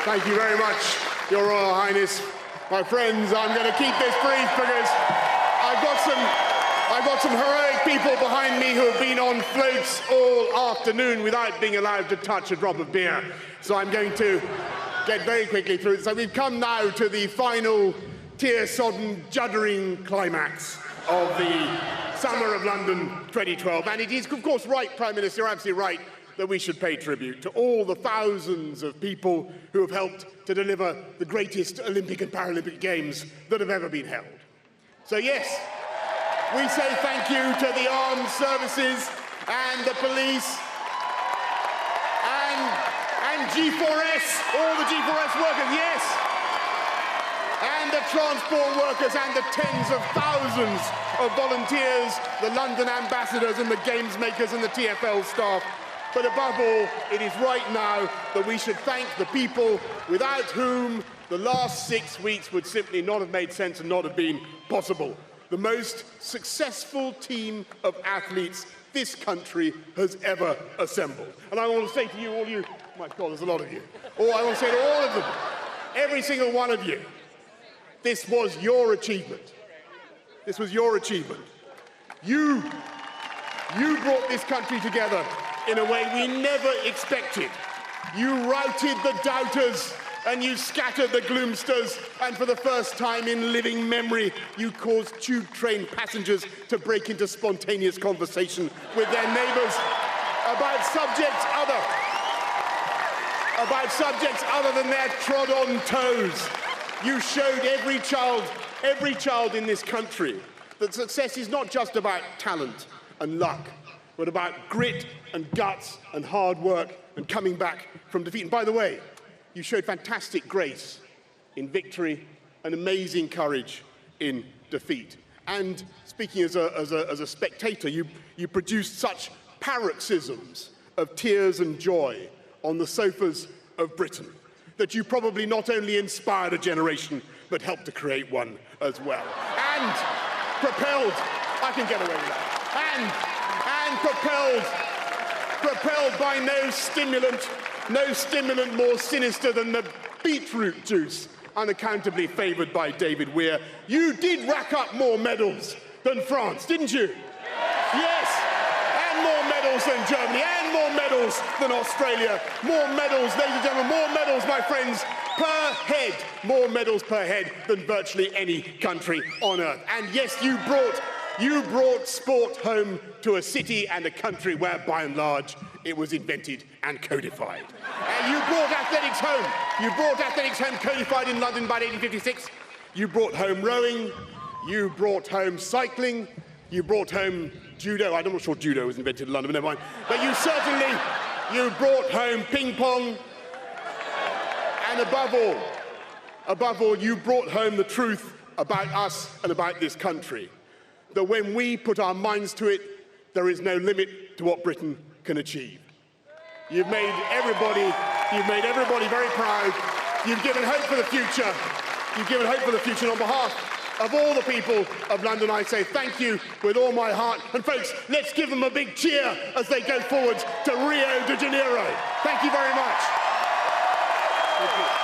Thank you very much, Your Royal Highness. My friends, I'm going to keep this brief because I've got some heroic people behind me who have been on floats all afternoon without being allowed to touch a drop of beer. So I'm going to get very quickly through it. So we've come now to the final tear-sodden, juddering climax of the Summer of London 2012. And it is, of course, right, Prime Minister, you're absolutely right, that we should pay tribute to all the thousands of people who have helped to deliver the greatest Olympic and Paralympic Games that have ever been held. So yes, we say thank you to the armed services and the police and G4S, all the G4S workers, yes, and the transport workers and the tens of thousands of volunteers, the London ambassadors and the games makers and the TfL staff. But above all, it is right now that we should thank the people without whom the last 6 weeks would simply not have made sense and not have been possible. The most successful team of athletes this country has ever assembled. And I want to say to you, all you, oh my God, there's a lot of you. I want to say to all of them, every single one of you, this was your achievement. This was your achievement. You brought this country together in a way we never expected. You routed the doubters and you scattered the gloomsters, and for the first time in living memory, you caused tube train passengers to break into spontaneous conversation with their neighbours about subjects other than their trod-on toes. You showed every child in this country that success is not just about talent and luck, but about grit and guts and hard work and coming back from defeat. And by the way, you showed fantastic grace in victory and amazing courage in defeat. And speaking as a spectator, you produced such paroxysms of tears and joy on the sofas of Britain that you probably not only inspired a generation, but helped to create one as well. And propelled, I can get away with that, and propelled by no stimulant more sinister than the beetroot juice, unaccountably favoured by David Weir. You did rack up more medals than France, didn't you? Yes, and more medals than Germany, and more medals than Australia. More medals, ladies and gentlemen, more medals, my friends, per head. More medals per head than virtually any country on earth. And yes, you brought sport home to a city and a country where, by and large, it was invented and codified. And you brought athletics home. You brought athletics home codified in London by 1856. You brought home rowing. You brought home cycling. You brought home judo. I'm not sure judo was invented in London, but never mind. But you brought home ping pong. And above all, you brought home the truth about us and about this country. That when we put our minds to it, there is no limit to what Britain can achieve. You've made everybody very proud. You've given hope for the future. You've given hope for the future. And on behalf of all the people of London, I say thank you with all my heart. And folks, let's give them a big cheer as they go forward to Rio de Janeiro. Thank you very much. Thank you.